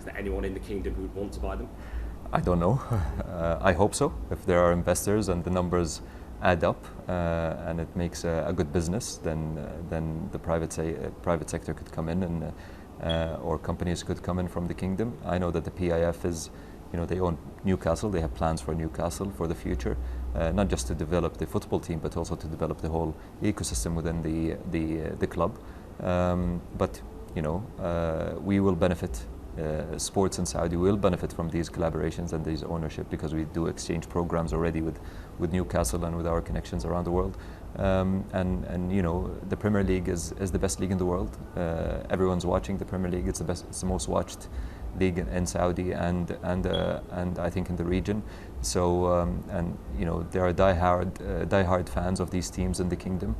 there anyone in the kingdom who would want to buy them? I don't know. I hope so. If there are investors and the numbers add up and it makes a good business, then the private sector could come in and or companies could come in from the kingdom. I know that the PIF is, they own Newcastle. They have plans for Newcastle for the future, not just to develop the football team, but also to develop the whole ecosystem within the club. But we will benefit. Sports in Saudi will benefit from these collaborations and these ownership, because we do exchange programs already with Newcastle and with our connections around the world. The Premier League is the best league in the world. Everyone's watching the Premier League. It's the most watched league in Saudi and I think in the region. So there are diehard fans of these teams in the kingdom.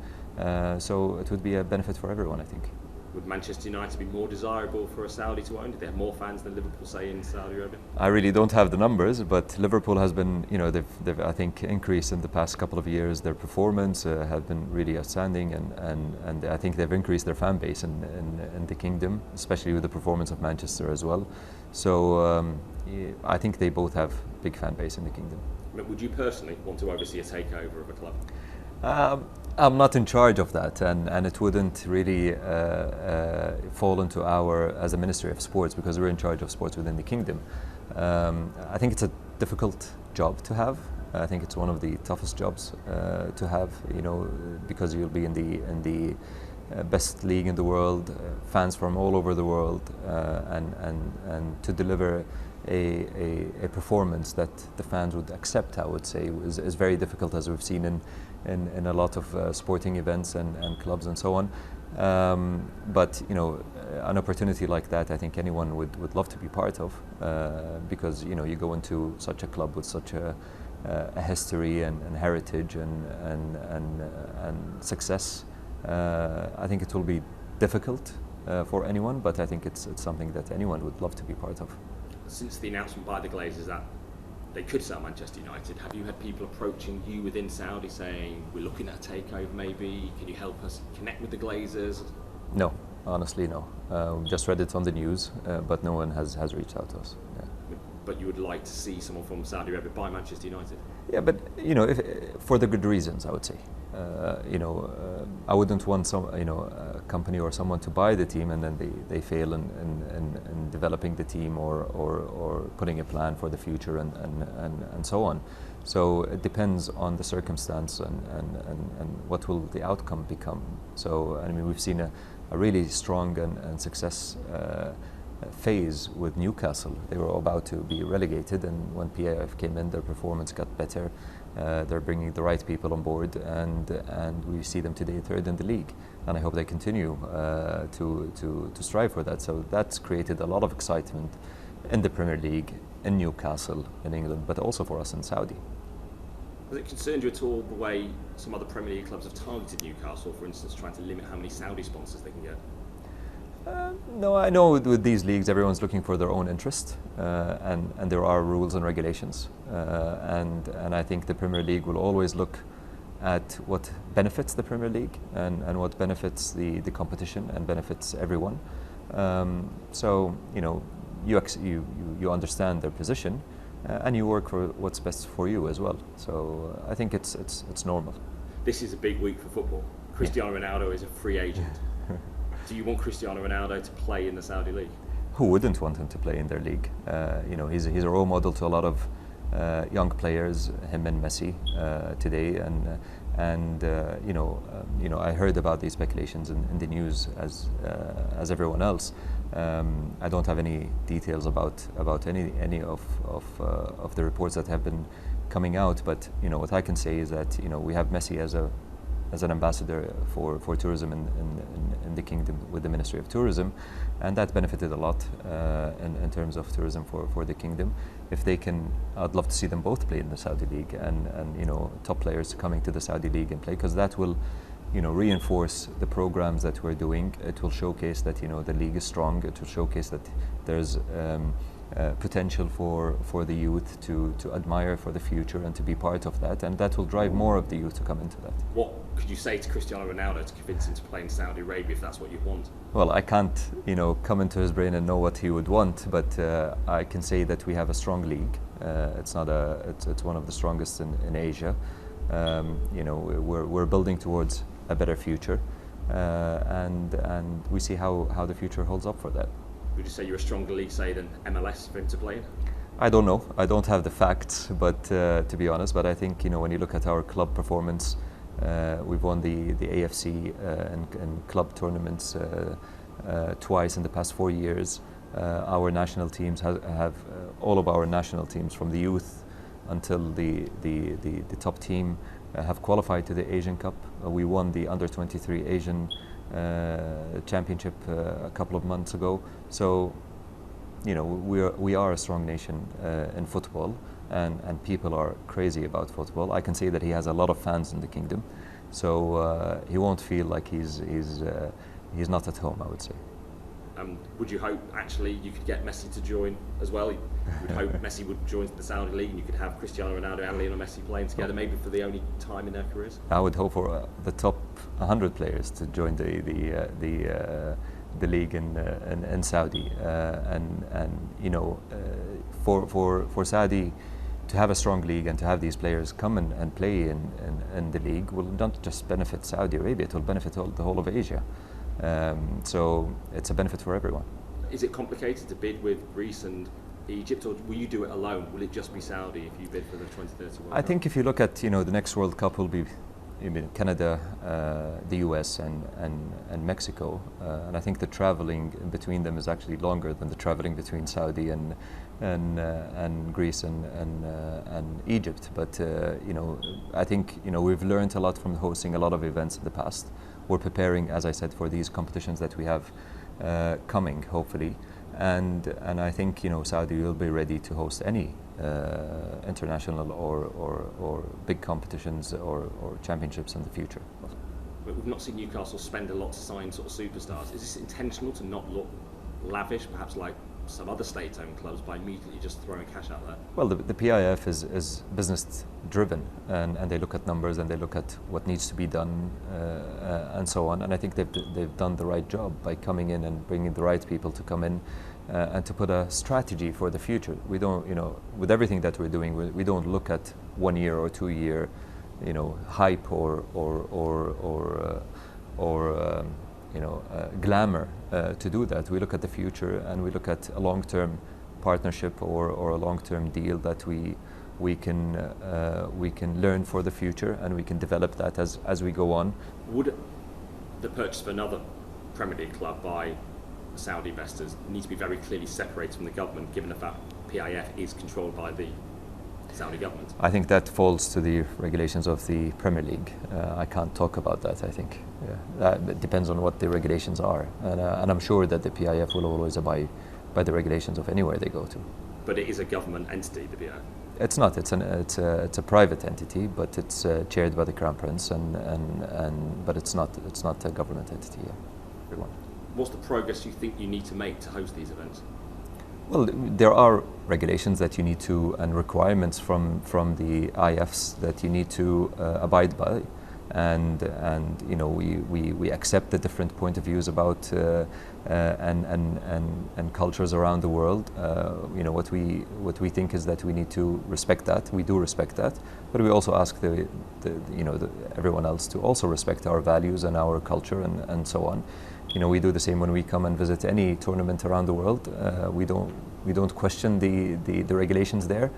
So it would be a benefit for everyone, I think. Would Manchester United be more desirable for a Saudi to own? Do they have more fans than Liverpool, say, in Saudi Arabia? I really don't have the numbers, but Liverpool has been, they've I think increased in the past couple of years. Their performance have been really outstanding, and I think they've increased their fan base in the kingdom, especially with the performance of Manchester as well. So I think they both have big fan base in the kingdom. Would you personally want to oversee a takeover of a club? I'm not in charge of that, and it wouldn't really fall into as a Ministry of Sports, because we're in charge of sports within the kingdom. I think it's a difficult job to have. I think it's one of the toughest jobs to have, because you'll be in the best league in the world, fans from all over the world, and to deliver a performance that the fans would accept, I would say, is very difficult, as we've seen in a lot of sporting events and clubs and so on. But an opportunity like that, I think anyone would love to be part of, because you go into such a club with such a history and heritage and success. I think it will be difficult for anyone, but I think it's something that anyone would love to be part of. Since the announcement by the Glazers that they could sell Manchester United, have you had people approaching you within Saudi saying, we're looking at a takeover maybe, can you help us connect with the Glazers? No, honestly no. Just read it on the news, but no one has reached out to us. Yeah. But you would like to see someone from Saudi Arabia buy Manchester United? Yeah, but for the good reasons, I would say. I wouldn't want a company or someone to buy the team and then they fail in developing the team or putting a plan for the future and so on. So it depends on the circumstance and what will the outcome become. So we've seen a really strong and success phase with Newcastle. They were about to be relegated, and when PIF came in, their performance got better. They're bringing the right people on board, and we see them today third in the league. And I hope they continue to strive for that. So that's created a lot of excitement in the Premier League, in Newcastle, in England, but also for us in Saudi. Has it concerned you at all the way some other Premier League clubs have targeted Newcastle, for instance, trying to limit how many Saudi sponsors they can get? No, I know with these leagues everyone's looking for their own interest, and there are rules and regulations, and I think the Premier League will always look at what benefits the Premier League and what benefits the competition and benefits everyone. So you understand their position, and you work for what's best for you as well. So I think it's normal. This is a big week for football. Cristiano Ronaldo is a free agent. Do you want Cristiano Ronaldo to play in the Saudi league? Who wouldn't want him to play in their league? He's a role model to a lot of young players, him and Messi today, and I heard about these speculations in the news as everyone else. I don't have any details about any of the reports that have been coming out, but what I can say is that we have Messi as an ambassador for tourism in the kingdom with the Ministry of Tourism, and that benefited a lot in terms of tourism for the kingdom. If they can, I'd love to see them both play in the Saudi league, and top players coming to the Saudi league and play, because that will reinforce the programs that we're doing. It will showcase that the league is strong. It will showcase that there's potential for the youth to admire for the future and to be part of that, and that will drive more of the youth to come into that. What could you say to Cristiano Ronaldo to convince him to play in Saudi Arabia if that's what you want? Well, I can't, come into his brain and know what he would want, but I can say that we have a strong league. It's one of the strongest in Asia. We're building towards a better future, and we see how the future holds up for that. Would you say you're a stronger league, say, than MLS for him to play in? I don't know. I don't have the facts, but to be honest, but I think when you look at our club performance, we've won the AFC and club tournaments twice in the past 4 years. Our national teams have all of our national teams from the youth until the top team have qualified to the Asian Cup. We won the under-23 Asian championship a couple of months ago. So, we are a strong nation in football, and people are crazy about football. I can say that he has a lot of fans in the kingdom, so he won't feel like he's not at home, I would say. Would you hope actually you could get Messi to join as well? You would hope Messi would join the Saudi League and you could have Cristiano Ronaldo and Lionel Messi playing together, maybe for the only time in their careers? I would hope for the top 100 players to join the league in Saudi, for Saudi to have a strong league and to have these players come and play in the league will not just benefit Saudi Arabia, it will benefit the whole of Asia. So it's a benefit for everyone. Is it complicated to bid with Greece and Egypt, or will you do it alone? Will it just be Saudi if you bid for the 2030 World Cup? I think if you look at the next World Cup will be Canada, the US and Mexico, and I think the traveling between them is actually longer than the traveling between Saudi and Greece and Egypt. But I think we've learned a lot from hosting a lot of events in the past. We're preparing, as I said, for these competitions that we have coming, hopefully, and I think Saudi will be ready to host any international or big competitions or championships in the future. We've not seen Newcastle spend a lot to sign sort of superstars. Is this intentional to not look lavish, perhaps like some other state-owned clubs, by immediately just throwing cash out there? Well, the PIF is business driven, and they look at numbers and they look at what needs to be done and so on. And I think they've done the right job by coming in and bringing the right people to come in and to put a strategy for the future. We don't, with everything that we're doing, we don't look at 1 year or 2 year, hype or glamour to do that. We look at the future and we look at a long-term partnership or a long-term deal that we can learn for the future, and we can develop that as we go on. Would the purchase of another Premier League club by Saudi investors need to be very clearly separated from the government, given the fact PIF is controlled by the Saudi government? I think that falls to the regulations of the Premier League. I can't talk about that, I think. It depends on what the regulations are. And I'm sure that the PIF will always abide by the regulations of anywhere they go to. But it is a government entity, the PIF? It's not. It's a private entity, but it's chaired by the Crown Prince, but it's not a government entity. Yeah. Everyone. What's the progress you think you need to make to host these events? Well, there are regulations that you need to, and requirements from the IFs that you need to abide by, and we accept the different point of views about and cultures around the world. What we think is that we need to respect that. We do respect that, but we also ask everyone else to also respect our values and our culture and so on. We do the same when we come and visit any tournament around the world. We don't question the regulations there,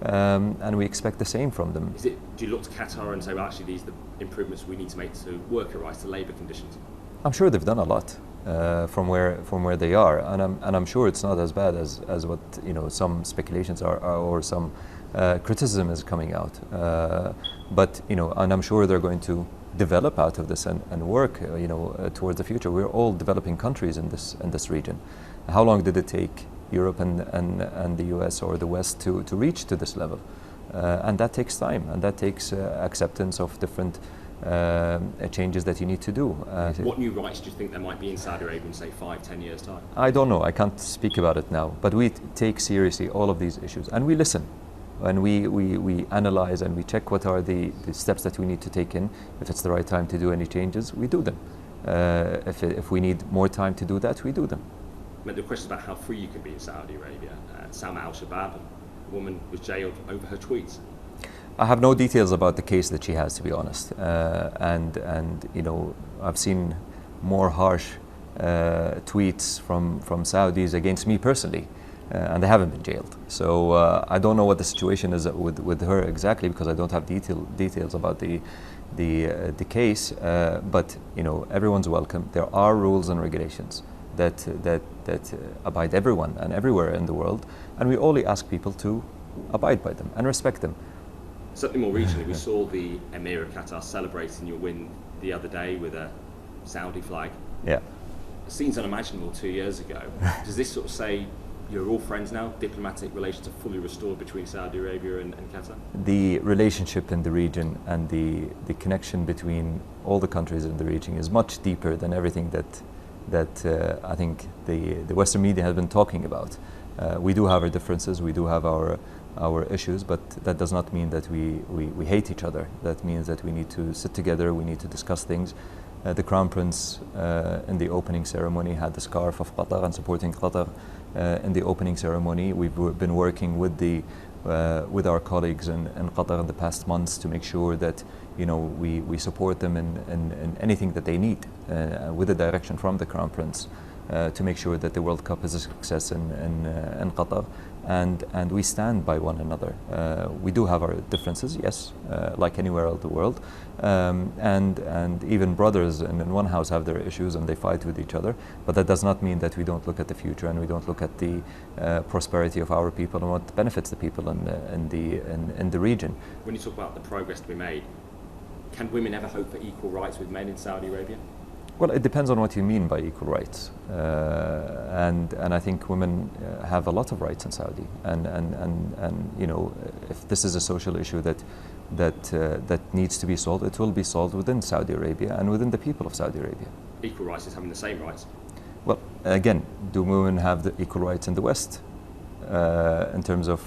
and we expect the same from them. Do you look to Qatar and say, well, actually, these are the improvements we need to make to worker rights, to labour conditions? I'm sure they've done a lot from where they are, and I'm sure it's not as bad as what some speculations are or some criticism is coming out. But and I'm sure they're going to develop out of this and work towards the future. We're all developing countries in this region. How long did it take Europe and the US or the West to reach to this level? And that takes time, and that takes acceptance of different changes that you need to do. What new rights do you think there might be in Saudi Arabia in, say, 5-10 years' time? I don't know. I can't speak about it now. But we take seriously all of these issues, and we listen. and we analyze and we check what are the steps that we need to take in. If it's the right time to do any changes, we do them. If we need more time to do that, we do them. The question about how free you can be in Saudi Arabia. Salma al-Shabaab, a woman was jailed over her tweets. I have no details about the case that she has, to be honest, and you know, I've seen more harsh tweets from Saudis against me personally, and they haven't been jailed. So I don't know what the situation is with her exactly, because I don't have details about the case. But you know, everyone's welcome. There are rules and regulations that abide everyone and everywhere in the world, and we only ask people to abide by them and respect them. Certainly more regionally, we saw the Emir of Qatar celebrating your win the other day with a Saudi flag. Yeah. Seems unimaginable 2 years ago. Does this sort of say you're all friends now? Diplomatic relations are fully restored between Saudi Arabia and Qatar? The relationship in the region and the connection between all the countries in the region is much deeper than everything that I think the Western media has been talking about. We do have our differences, we do have our issues, but that does not mean that we hate each other. That means that we need to sit together, we need to discuss things. The Crown Prince in the opening ceremony had the scarf of Qatar and supporting Qatar in the opening ceremony. We've been working with our colleagues in Qatar in the past months to make sure that, you know, we support them in anything that they need with the direction from the Crown Prince to make sure that the World Cup is a success in Qatar, and we stand by one another. We do have our differences, yes, like anywhere else in the world, and even brothers in one house have their issues and they fight with each other, but that does not mean that we don't look at the future and we don't look at the prosperity of our people and what benefits the people in the region. When you talk about the progress to be made, can women ever hope for equal rights with men in Saudi Arabia? Well, it depends on what you mean by equal rights, and I think women have a lot of rights in Saudi, and you know, if this is a social issue that needs to be solved, it will be solved within Saudi Arabia and within the people of Saudi Arabia. Equal rights is having the same rights. Well, again, do women have the equal rights in the West in terms of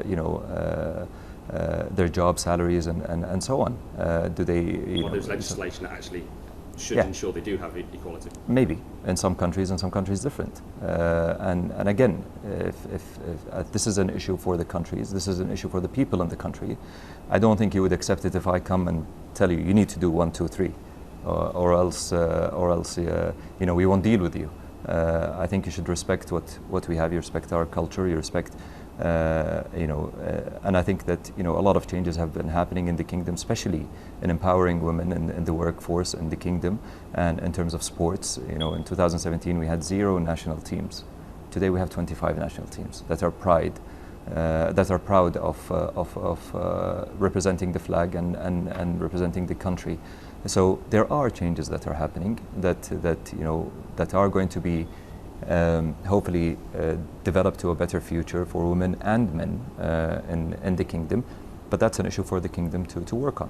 you know, their job salaries and so on? Do they? Well, there's legislation that actually should ensure they do have equality. Maybe in some countries, different. And again, if this is an issue for the countries, this is an issue for the people in the country. I don't think you would accept it if I come and tell you need to do 1, 2, 3, or else you know, we won't deal with you. I think you should respect what we have. You respect our culture. You respect. You know, and I think that, you know, a lot of changes have been happening in the kingdom, especially in empowering women in the workforce in the kingdom, and in terms of sports. You know, in 2017 we had 0 national teams. Today we have 25 national teams that are proud of representing the flag and representing the country. So there are changes that are happening that you know, that are going to be hopefully develop to a better future for women and men in the kingdom, but that's an issue for the kingdom to work on.